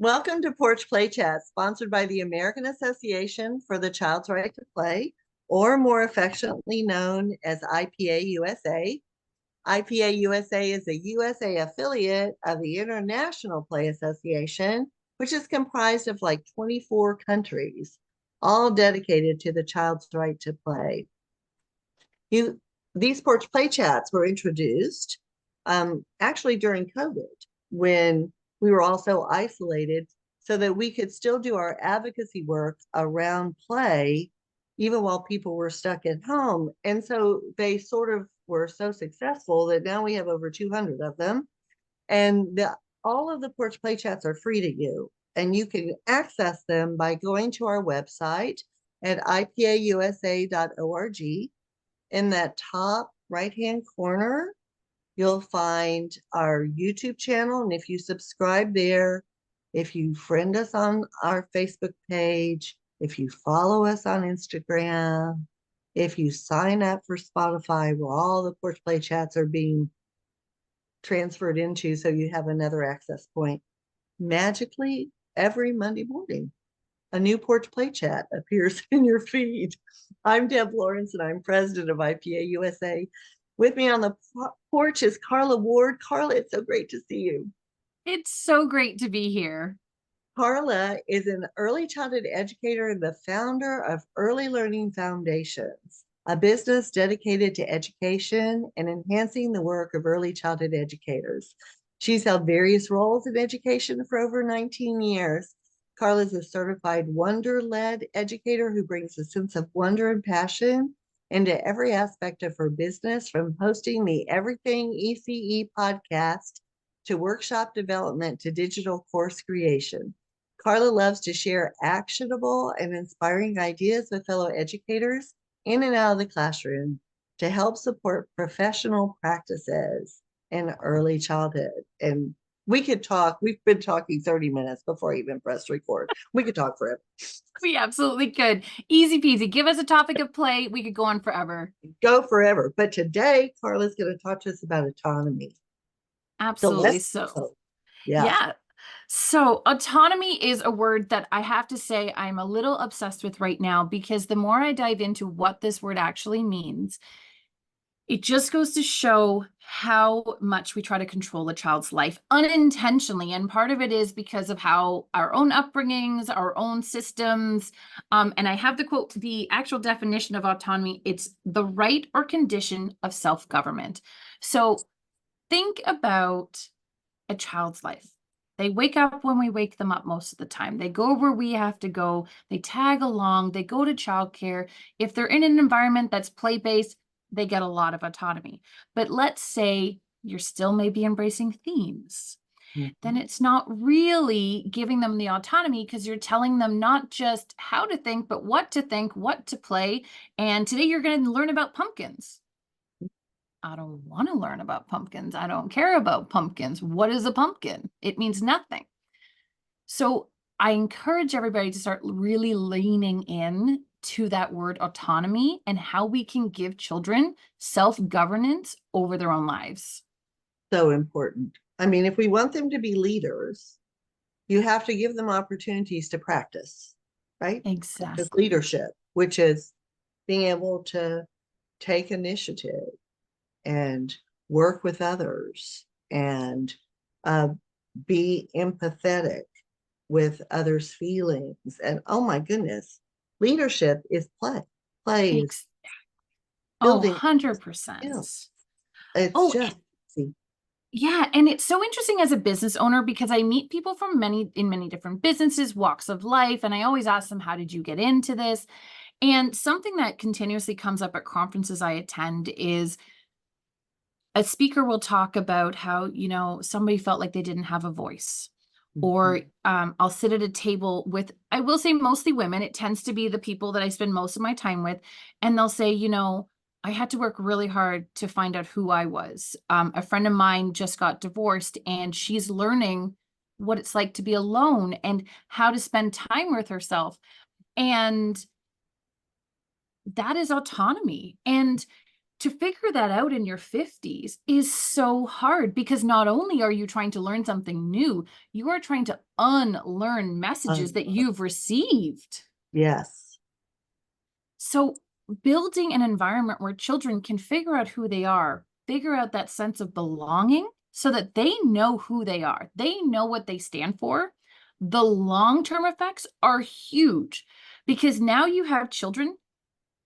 Welcome to Porch Play Chats, sponsored by the American Association for the Child's Right to Play, or more affectionately known as IPA USA. IPA USA is a USA affiliate of the International Play Association, which is comprised of like 24 countries, all dedicated to the child's right to play. These Porch Play Chats were introduced actually during COVID, when we were also isolated, so that we could still do our advocacy work around play, even while people were stuck at home. And so they sort of were so successful that now we have over 200 of them. And all of the Porch Play Chats are free to you. And you can access them by going to our website at ipausa.org. In that top right-hand corner, you'll find our YouTube channel. And if you subscribe there, if you friend us on our Facebook page, if you follow us on Instagram, if you sign up for Spotify, where all the Porch Play Chats are being transferred into, so you have another access point, magically every Monday morning, a new Porch Play Chat appears in your feed. I'm Deb Lawrence, and I'm president of IPA USA. With me on the porch is Carla Ward. Carla, it's so great to see you. It's so great to be here. Carla is an early childhood educator and the founder of Early Learning Foundations, a business dedicated to education and enhancing the work of early childhood educators. She's held various roles in education for over 19 years. Carla is a certified Wunder-Led educator who brings a sense of wonder and passion into every aspect of her business, from hosting the Everything ECE Podcast to workshop development to digital course creation. Carla loves to share actionable and inspiring ideas with fellow educators in and out of the classroom to help support professional practices in early childhood. And we could talk. We've been talking 30 minutes before I even pressed record. We could talk forever. We absolutely could. Easy peasy. Give us a topic of play. We could go on forever. Go forever. But today, Carla's going to talk to us about autonomy. Absolutely. So, yeah. So autonomy is a word that I have to say I'm a little obsessed with right now, because the more I dive into what this word actually means, it just goes to show how much we try to control a child's life unintentionally. And part of it is because of how our own upbringings, our own systems, and I have the quote, the actual definition of autonomy, it's the right or condition of self-government. So think about a child's life. They wake up when we wake them up most of the time. They go where we have to go. They tag along. They go to childcare. If they're in an environment that's play-based, they get a lot of autonomy. But let's say you're still maybe embracing themes. Then it's not really giving them the autonomy, because you're telling them not just how to think, but what to think, what to play. And today you're going to learn about pumpkins. I don't want to learn about pumpkins. I don't care about pumpkins. What is a pumpkin? It means nothing. So I encourage everybody to start really leaning in to that word autonomy and how we can give children self-governance over their own lives. So important. I mean, if we want them to be leaders, you have to give them opportunities to practice, right? Exactly. Practice leadership, which is being able to take initiative and work with others and be empathetic with others' feelings. And oh my goodness, leadership is play. Play is building 100%. It's just yeah. And it's so interesting as a business owner, because I meet people from many different businesses, walks of life. And I always ask them, how did you get into this? And something that continuously comes up at conferences I attend is a speaker will talk about how, somebody felt like they didn't have a voice. Or I'll sit at a table with, I will say mostly women. It tends to be the people that I spend most of my time with. And they'll say, I had to work really hard to find out who I was. A friend of mine just got divorced, and she's learning what it's like to be alone and how to spend time with herself. And that is autonomy. And to figure that out in your 50s is so hard, because not only are you trying to learn something new, you are trying to unlearn messages that you've received. Yes. So building an environment where children can figure out who they are, figure out that sense of belonging so that they know who they are, they know what they stand for. The long-term effects are huge, because now you have children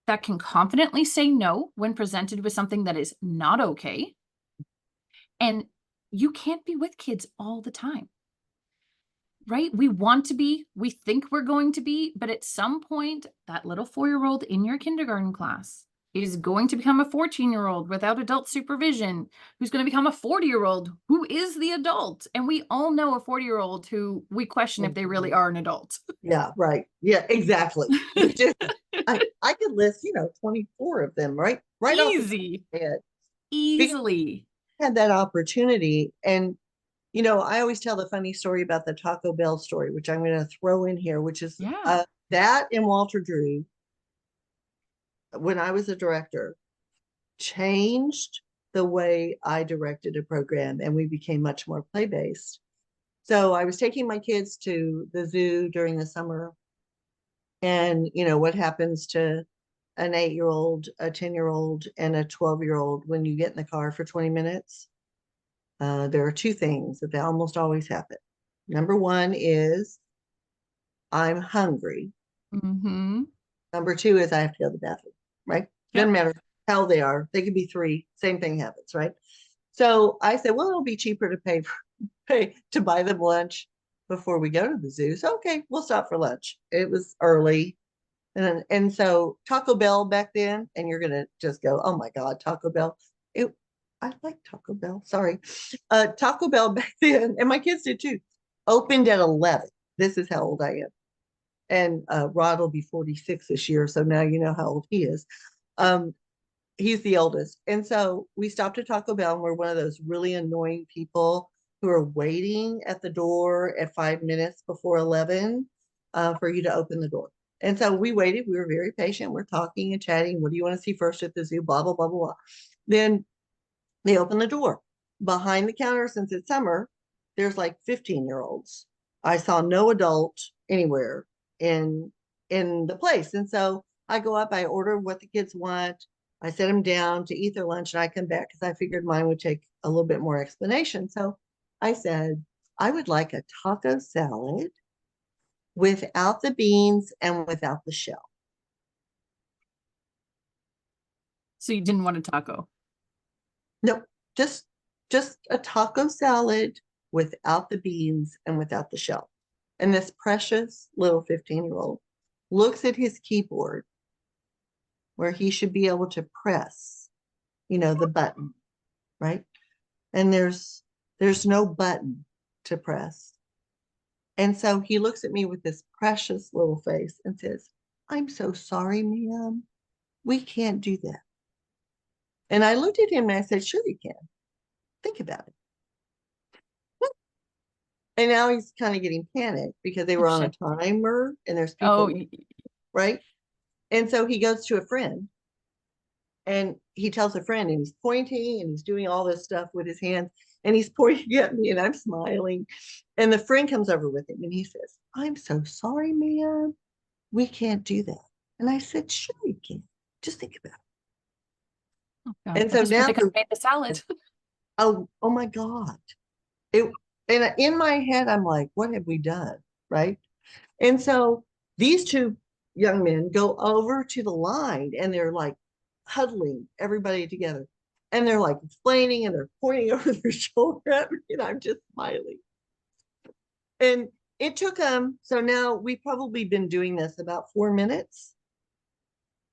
that can confidently say no when presented with something that is not okay. And you can't be with kids all the time, right? We want to be, we think we're going to be, but at some point, that little 4-year-old in your kindergarten class is going to become a 14-year-old without adult supervision, who's going to become a 40-year-old who is the adult. And we all know a 40-year-old who we question if they really are an adult. Yeah, right. Yeah, exactly. I could list, 24 of them, right off Easy. the head. Easily. Had that opportunity. And, I always tell the funny story about the Taco Bell story, which I'm going to throw in here, which is that in Walter Drew, when I was a director, changed the way I directed a program, and we became much more play-based. So I was taking my kids to the zoo during the summer, and what happens to an 8-year-old, a 10-year-old, and a 12-year-old when you get in the car for 20 minutes? There are two things that almost always happen. Number one is I'm hungry. Mm-hmm. Number two is I have to go to the bathroom, right? Doesn't matter how old they are. They could be 3. Same thing happens, right? So I said, well, it'll be cheaper to pay to buy them lunch before we go to the zoo. So, okay, we'll stop for lunch. It was early. And so Taco Bell back then, and you're going to just go, oh my God, Taco Bell. I like Taco Bell. Sorry. Taco Bell back then, and my kids did too, opened at 11. This is how old I am. And Rod will be 46 this year. So now you know how old he is. He's the oldest. And so we stopped at Taco Bell, and we're one of those really annoying people who are waiting at the door at 5 minutes before 11 for you to open the door. And so we waited. We were very patient. We're talking and chatting. What do you want to see first at the zoo? Blah, blah, blah, blah, blah. Then they open the door. Behind the counter, since it's summer, there's like 15-year-olds. I saw no adult anywhere in the place. And so I go up, I order what the kids want. I set them down to eat their lunch, and I come back because I figured mine would take a little bit more explanation. So I said, I would like a taco salad without the beans and without the shell. So you didn't want a taco? Nope, just a taco salad without the beans and without the shell. And this precious little 15-year-old looks at his keyboard where he should be able to press, the button, right? And there's no button to press. And so he looks at me with this precious little face and says, I'm so sorry, ma'am. We can't do that. And I looked at him and I said, sure you can. Think about it. And now he's kind of getting panicked because they were on a timer and there's people, right? And so he goes to a friend and he tells a friend, and he's pointing and he's doing all this stuff with his hands, and he's pointing at me and I'm smiling. And the friend comes over with him and he says, I'm so sorry, ma'am. We can't do that. And I said, sure you can. Just think about it. Oh, God. And so now they could have made the salad. Oh my God. And in my head, I'm like, what have we done? Right. And so these two young men go over to the line and they're like huddling everybody together. And they're like explaining and they're pointing over their shoulder at me, and I'm just smiling. And it took them, so now we've probably been doing this about 4 minutes.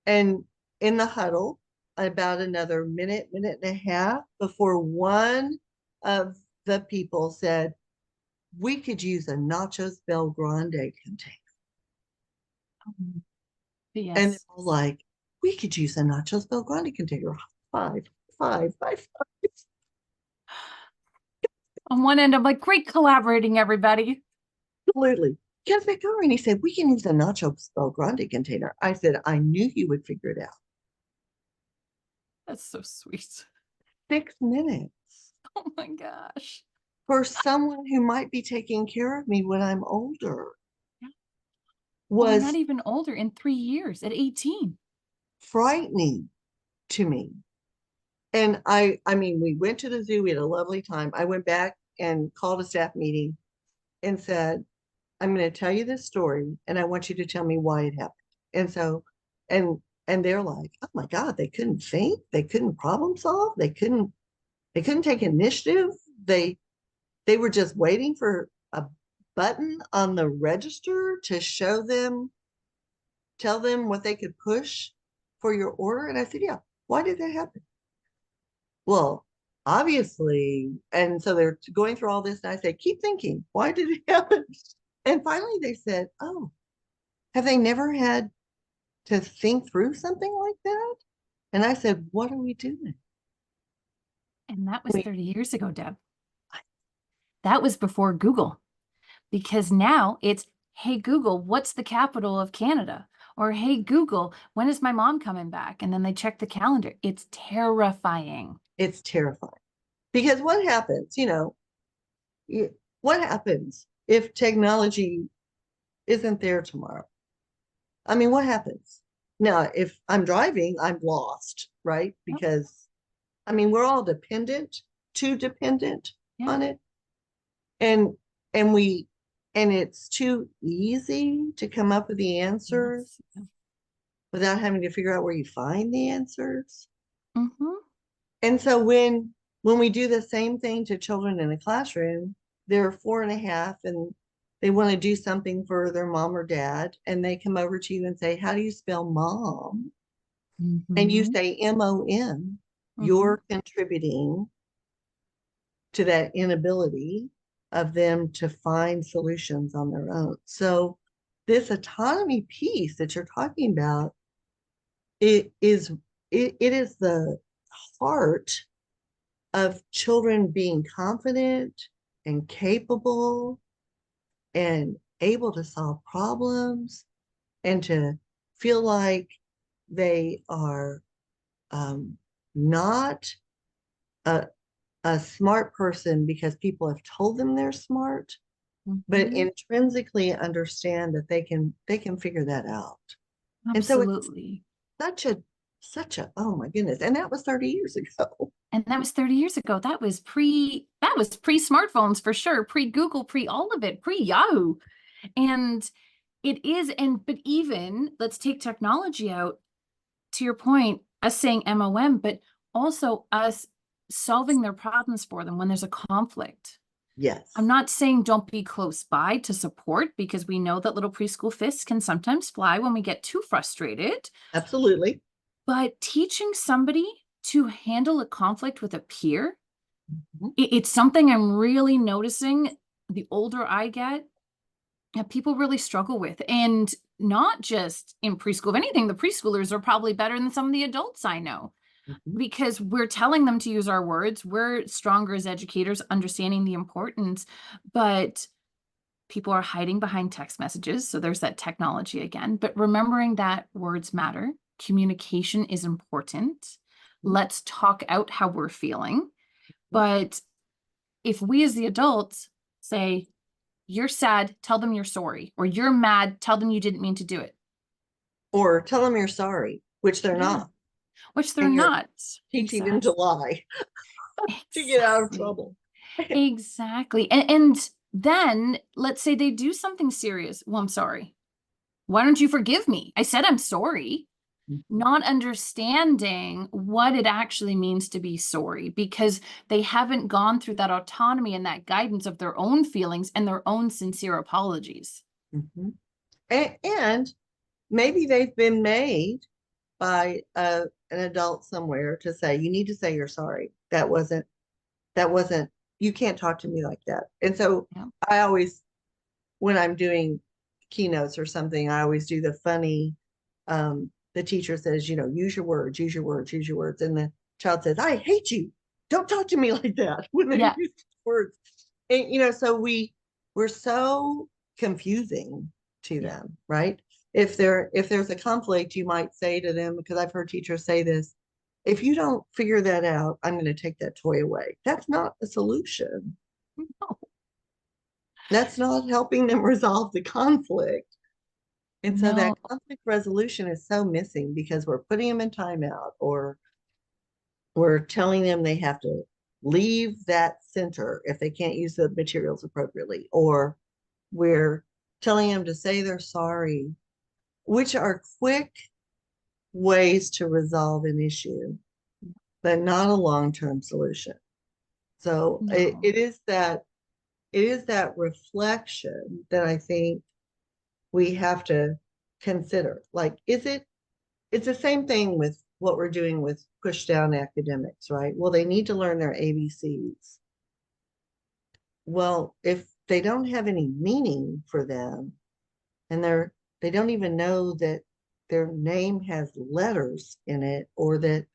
And in the huddle, about another minute and a half before one of the people said, we could use a Nachos Bel Grande container. Yes. And they're all like, we could use a Nachos Bel Grande container. Five. On one end, I'm like, great collaborating, everybody. Absolutely. Comes back over and he said, we can use a Nachos Bel Grande container. I said, I knew you would figure it out. That's so sweet. 6 minutes Oh my gosh. for someone who might be taking care of me when I'm older Or not was even older, in 3 years, at 18. frightening to me. And I mean, we went to the zoo, we had a lovely time. I went back and called a staff meeting and said, I'm going to tell you this story and I want you to tell me why it happened. And so, and they're like, oh my God, they couldn't think, they couldn't problem solve, they couldn't take initiative. They were just waiting for a button on the register to show them, tell them what they could push for your order. And I said, yeah, why did that happen? Well, obviously. And so they're going through all this. And I said, keep thinking, why did it happen? And finally they said, oh, have they never had to think through something like that? And I said, what are we doing? And that was We, 30 years ago, Deb. That was before Google, because now it's, hey, Google, what's the capital of Canada? Or, hey, Google, when is my mom coming back? And then they check the calendar. It's terrifying. it's terrifying because what happens, what happens if technology isn't there tomorrow? I mean, what happens? Now, if I'm driving, I'm lost, right? Yep. Because I mean, we're all too dependent Yeah. on it. And and we and it's too easy to come up with the answers Yes. without having to figure out where you find the answers. Mm-hmm. And so when we do the same thing to children in a classroom, they're 4.5 and they want to do something for their mom or dad, and they come over to you and say, how do you spell mom? And you Mm-hmm. say MOM, Mm-hmm. you're contributing to that inability of them to find solutions on their own. So this autonomy piece that you're talking about, it is the heart of children being confident and capable and able to solve problems and to feel like they are not a, a smart person because people have told them they're smart, but Mm-hmm. intrinsically understand that they can figure that out. And so it's Absolutely. such a oh my goodness. And that was 30 years ago. And that was 30 years ago. That was pre-smartphones for sure, pre-Google, pre all of it, pre-Yahoo. And it is, but even let's take technology out, to your point, us saying MOM, but also us solving their problems for them when there's a conflict. Yes, I'm not saying don't be close by to support, because we know that little preschool fists can sometimes fly when we get too frustrated. absolutely. But teaching somebody to handle a conflict with a peer, Mhm. it's something I'm really noticing the older I get, that people really struggle with. And not just in preschool. If anything, the preschoolers are probably better than some of the adults I know, Mhm. because we're telling them to use our words. We're stronger as educators, understanding the importance, but people are hiding behind text messages. So there's that technology again, but remembering that words matter. Communication is important. Let's talk out how we're feeling. But if we as the adults say, you're sad, tell them you're sorry, or you're mad, tell them you didn't mean to do it. Or tell them you're sorry, which they're Yeah. not. Which they're And you're not. teaching them to lie to get out of Exactly. trouble. Exactly. And then let's say they do something serious. Well, I'm sorry. Why don't you forgive me? I said I'm sorry. Not understanding what it actually means to be sorry, because they haven't gone through that autonomy and that guidance of their own feelings and their own sincere apologies. Mhm. And maybe they've been made by an adult somewhere to say, you need to say you're sorry. That wasn't, you can't talk to me like that. And so Yeah. I always, when I'm doing keynotes or something, I always do the funny, the teacher says, use your words, use your words, use your words. And the child says, I hate you. Don't talk to me like that when they Yeah. use words. And, so we're so confusing to them, right? If there's a conflict, you might say to them, because I've heard teachers say this, if you don't figure that out, I'm going to take that toy away. That's not a solution. No. That's not helping them resolve the conflict. And so that No. conflict resolution is so missing because we're putting them in timeout, or we're telling them they have to leave that center if they can't use the materials appropriately, or we're telling them to say they're sorry, which are quick ways to resolve an issue, but not a long-term solution. So No. it is that reflection that I think we have to consider. Like, it's the same thing with what we're doing with push down academics, right? Well, they need to learn their ABCs. Well, if they don't have any meaning for them, and they don't even know that their name has letters in it, or that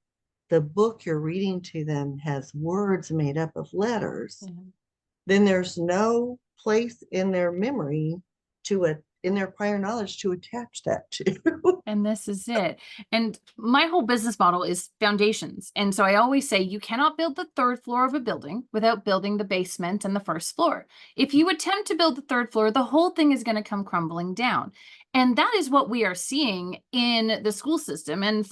the book you're reading to them has words made up of letters, then there's no place in their memory in their prior knowledge to attach that to. And this is it. And my whole business model is foundations. And so I always say you cannot build the third floor of a building without building the basement and the first floor. If you attempt to build the third floor, the whole thing is going to come crumbling down. And that is what we are seeing in the school system. And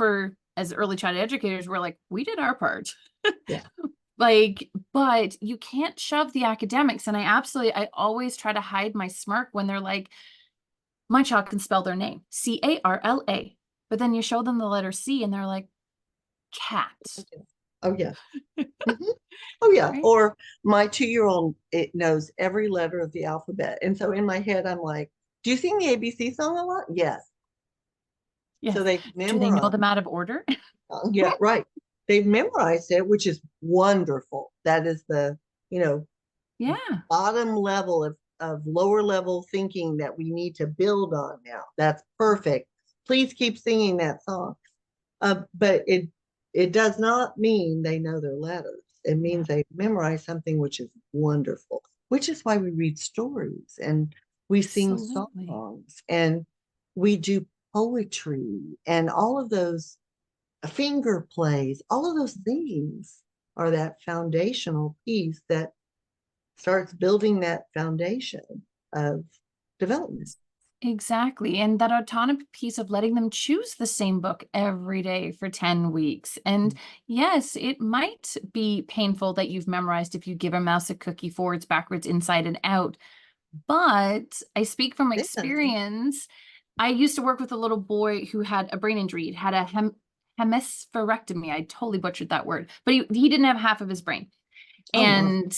as early childhood educators, we're like, we did our part. Yeah. But you can't shove the academics. And I always try to hide my smirk when they're like, my child can spell their name, Carla. But then you show them the letter C and they're like, cat. Oh, yeah. Mm-hmm. Oh, yeah. Right? Or my 2-year-old, it knows every letter of the alphabet. And so in my head, I'm like, do you sing the ABC song a lot? Yes. Yes. So they've Do they know memorized. them out of order? Yeah, right. They've memorized it, which is wonderful. That is the, Yeah. bottom level of lower level thinking that we need to build on now. That's perfect. Please keep singing that song. But it does not mean they know their letters. It means they memorize something, which is wonderful, which is why we read stories and we sing Absolutely. songs and we do poetry and all of those finger plays. All of those things are that foundational piece that starts building that foundation of development. Exactly. And that autonomy piece of letting them choose the same book every day for 10 weeks. And yes, it might be painful that you've memorized if you give a mouse a cookie forwards, backwards, inside and out. But I speak from experience. I used to work with a little boy who had a brain injury. He had a hemispherectomy. I totally butchered that word, but he didn't have half of his brain. And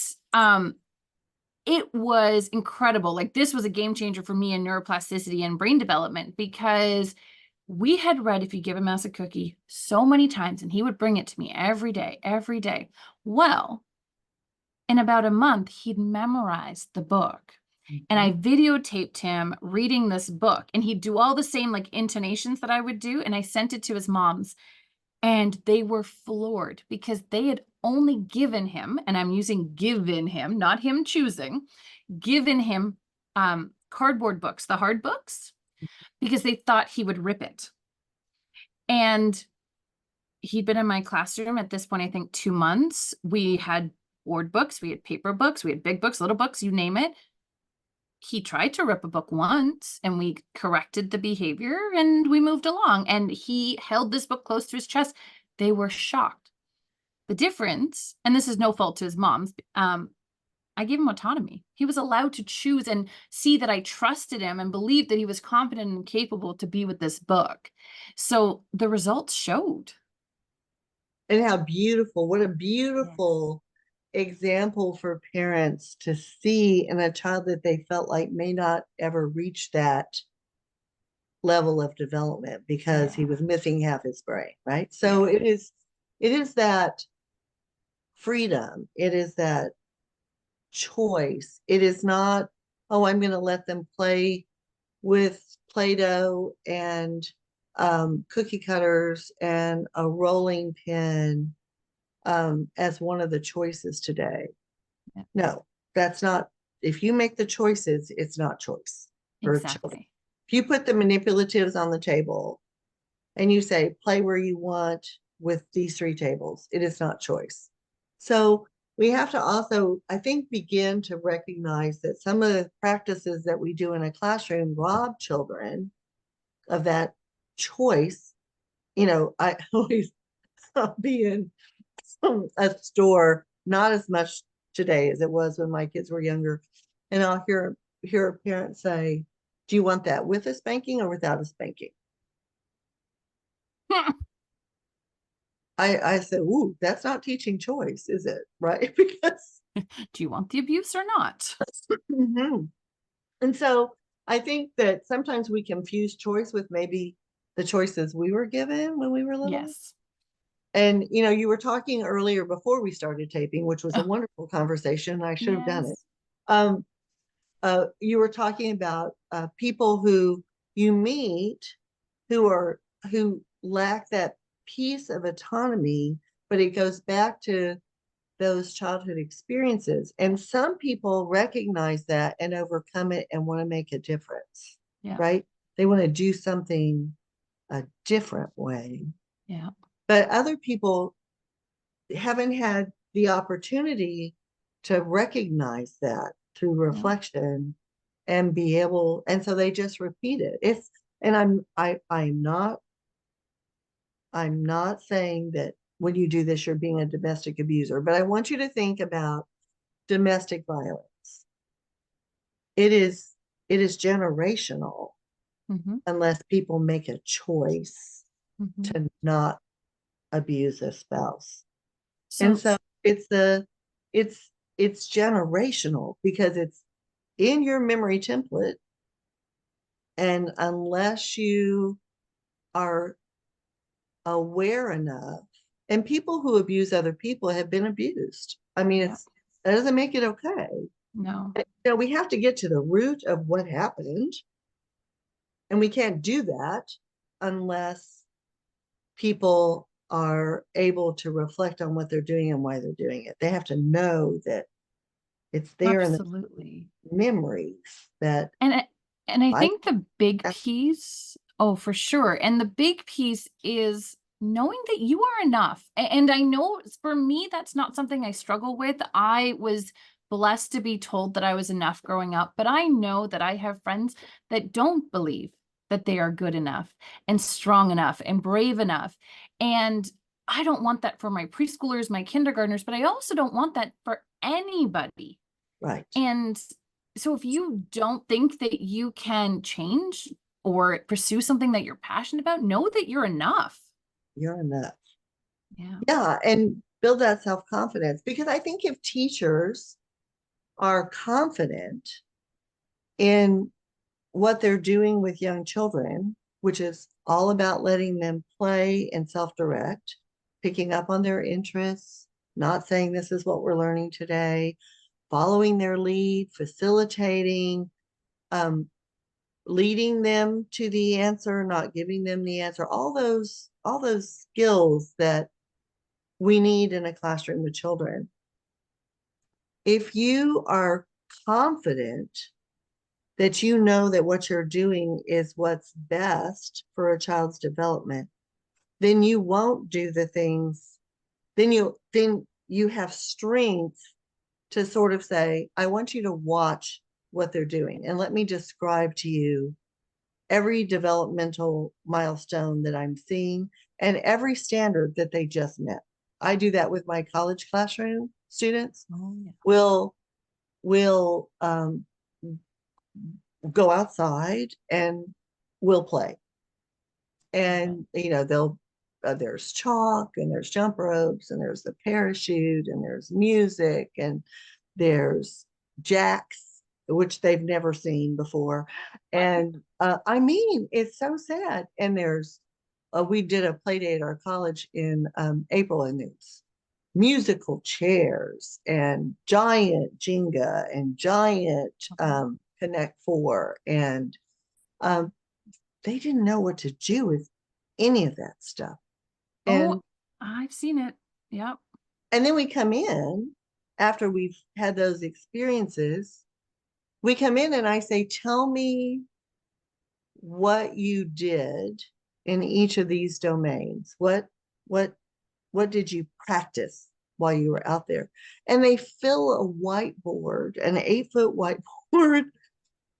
it was incredible. Like, this was a game changer for me in neuroplasticity and brain development, because we had read If You Give a Mouse a Cookie so many times, and he would bring it to me every day, every day. Well, in about a month, he'd memorized the book. And I videotaped him reading this book, and he'd do all the same like intonations that I would do. And I sent it to his mom's, and they were floored because they had only given him, and I'm using given him, not him choosing, given him cardboard books, the hard books, because they thought he would rip it. And he'd been in my classroom at this point, I think 2 months. We had board books, we had paper books, we had big books, little books, you name it. He tried to rip a book once, and we corrected the behavior and we moved along, and he held this book close to his chest. They were shocked. The difference, and this is no fault to his mom's, I gave him autonomy. He was allowed to choose and see that I trusted him and believed that he was competent and capable to be with this book. So the results showed. And how beautiful, what a beautiful example for parents to see in a child that they felt like may not ever reach that level of development because he was missing half his brain, right? So it is that freedom. It is that choice. It is not, oh, I'm going to let them play with Play-Doh and cookie cutters and a rolling pin as one of the choices today. No, that's not. If you make the choices, it's not choice for children. If you put the manipulatives on the table and you say, play where you want, with these three tables. It is not choice. So we have to also, I think, begin to recognize that some of the practices that we do in a classroom rob children of that choice. You know, I always be in a store, not as much today as it was when my kids were younger, and I'll hear a parent say, "Do you want that with a spanking or without a spanking?" I said, "Ooh, that's not teaching choice, is it?" Right? Because Do you want the abuse or not? Mhm. And so I think that sometimes we confuse choice with maybe the choices we were given when we were little. Yes. And you were talking earlier before we started taping, which was a Oh, wonderful conversation. I should have done it. yes. Um, you were talking about people who you meet who lack that piece of autonomy, but it goes back to those childhood experiences. And some people recognize that and overcome it and want to make a difference, Yeah. right? They want to do something a different way. Yeah. But other people haven't had the opportunity to recognize that through Yeah. reflection and be able, and so they just repeat it. And I'm not saying that when you do this, you're being a domestic abuser, but I want you to think about domestic violence. It is generational Mm-hmm. unless people make a choice Mm-hmm. to not abuse a spouse. And So, so it's the it's it's generational because it's in your memory template. And unless you are aware enough, and people who abuse other people have been abused. I mean, yeah, that doesn't make it okay. no, We have to get to the root of what happened, and we can't do that unless people are able to reflect on what they're doing and why they're doing it. They have to know that it's there in the absolutely. memories that And I I think the big piece, oh, for sure. And the big piece is knowing that you are enough. And I know for me, that's not something I struggle with. I was blessed to be told that I was enough growing up, but I know that I have friends that don't believe that they are good enough and strong enough and brave enough. And I don't want that for my preschoolers, my kindergartners, but I also don't want that for anybody. right. And so if you don't think that you can change or pursue something that you're passionate about, know that you're enough. You're enough. Yeah. Yeah, and build that self-confidence because I think if teachers are confident in what they're doing with young children, which is all about letting them play and self-direct, picking up on their interests, not saying this is what we're learning today, following their lead, facilitating, um, leading them to the answer, not giving them the answer, all those skills that we need in a classroom with children. If you are confident that you know that what you're doing is what's best for a child's development, then you won't do the things, then you have strength to sort of say, I want you to watch what they're doing. And let me describe to you every developmental milestone that I'm seeing and every standard that they just met. I do that with my college classroom students. Oh, yeah. We'll go outside and we'll play. And they'll there's chalk and there's jump ropes and there's the parachute and there's music and there's jacks, which they've never seen before. And I mean, it's so sad. And there's we did a play day at our college in April, and it's musical chairs and giant Jenga and giant Connect Four, and um, they didn't know what to do with any of that stuff. Oh, And I've seen it. Yep. and then we come in after we've had those experiences. We come in and I say, tell me what you did in each of these domains. What what did you practice while you were out there? And they fill a whiteboard, an 8-foot whiteboard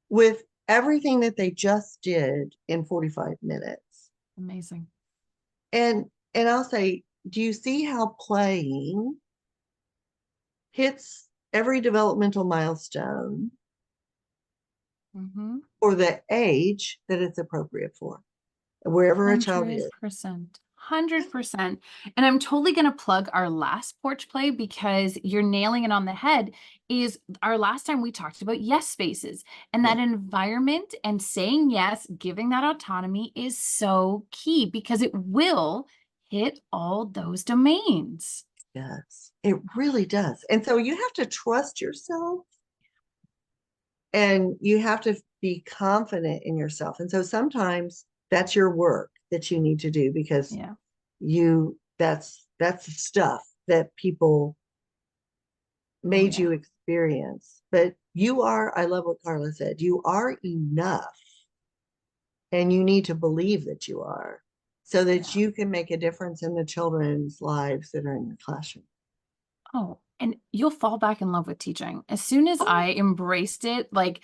with everything that they just did in 45 minutes. Amazing. And I'll say, do you see how playing hits every developmental milestone for the age that it's appropriate for, wherever a child is? 100%. And I'm totally going to plug our last porch play because you're nailing it on the head. Is our last time we talked about yes spaces, and that environment and saying yes, giving that autonomy is so key because it will hit all those domains. Yes, it really does. And so you have to trust yourself and you have to be confident in yourself. And so sometimes that's your work that you need to do because that's the stuff that people made you experience. But you are, I love what Carla said, you are enough, and you need to believe that you are, so that you can make a difference in the children's lives that are in your classroom. Oh, and you'll fall back in love with teaching. As soon as I embraced it, like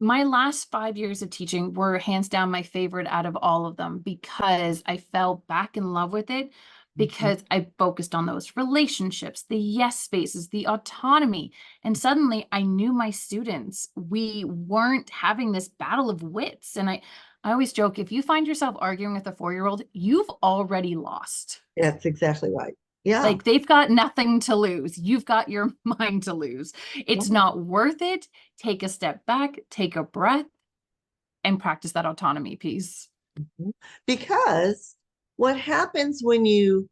my last 5 years of teaching were hands down my favorite out of all of them because I fell back in love with it because I focused on those relationships, the yes spaces, the autonomy. And suddenly I knew my students. We weren't having this battle of wits. And I always joke, if you find yourself arguing with a 4-year-old, you've already lost. That's exactly right. Yeah. Like they've got nothing to lose. You've got your mind to lose. It's not worth it. Take a step back, take a breath, and practice that autonomy piece. Because what happens when you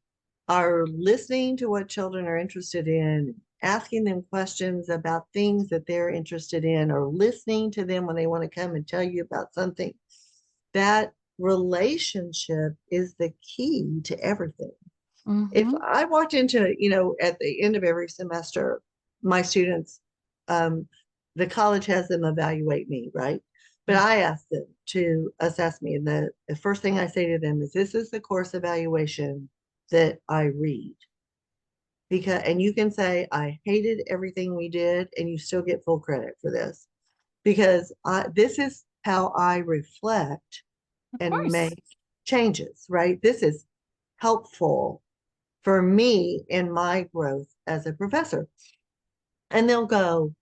are listening to what children are interested in, asking them questions about things that they're interested in, or listening to them when they want to come and tell you about something, that relationship is the key to everything. If I walked into, at the end of every semester, my students, the college has them evaluate me, right? But I ask them to assess me. And the first thing I say to them is, this is the course evaluation that I read. And you can say, I hated everything we did, and you still get full credit for this. Because this is how I reflect and make changes, right? This is helpful for me in my growth as a professor. And they'll go,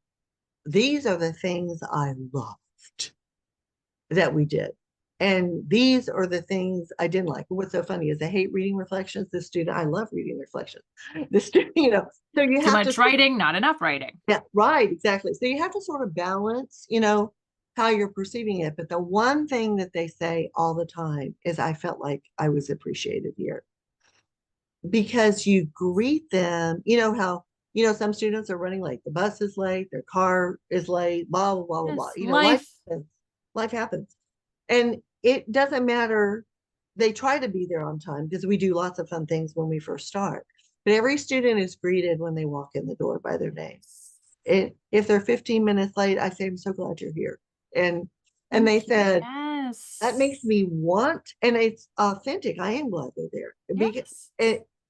these are the things I loved that we did. And these are the things I didn't like. What's so funny is I hate reading reflections. The student, I love reading reflections. The student, so you Too have much writing, not enough writing. Yeah, right, exactly. So you have to sort of balance, how you're perceiving it. But the one thing that they say all the time is, I felt like I was appreciated here. Because you greet them, how, some students are running late. The bus is late, their car is late, blah, blah, blah, blah, blah. Life happens. And it doesn't matter. They try to be there on time because we do lots of fun things when we first start. But every student is greeted when they walk in the door by their name. If they're 15 minutes late, I say, I'm so glad you're here. And they said, that makes me want, and it's authentic. I am glad they're there. Because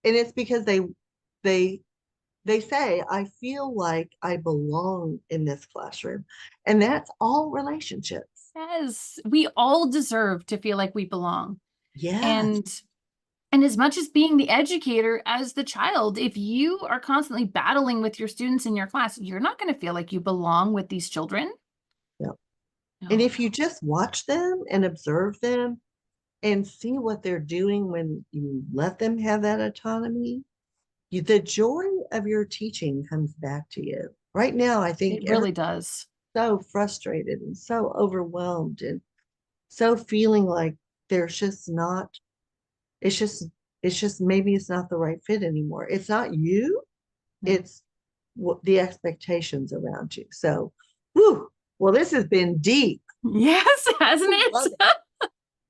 and it's because they say, I feel like I belong in this classroom. And that's all relationships. Yes, we all deserve to feel like we belong. Yes. And as much as being the educator as the child, if you are constantly battling with your students in your class, you're not going to feel like you belong with these children. No. And if you just watch them and observe them and see what they're doing when you let them have that autonomy, the joy of your teaching comes back to you. Right now, I think it really does. So frustrated and so overwhelmed and so feeling like there's just not, it's just maybe it's not the right fit anymore. It's not you, it's the expectations around you. So, well, this has been deep. Yes, hasn't it?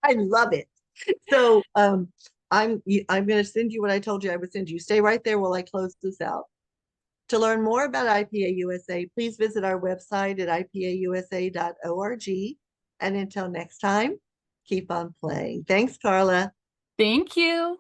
I love it. So I'm going to send you what I told you I would send you. Stay right there while I close this out. To learn more about IPA USA, please visit our website at ipausa.org. And until next time, keep on playing. Thanks, Carla. Thank you.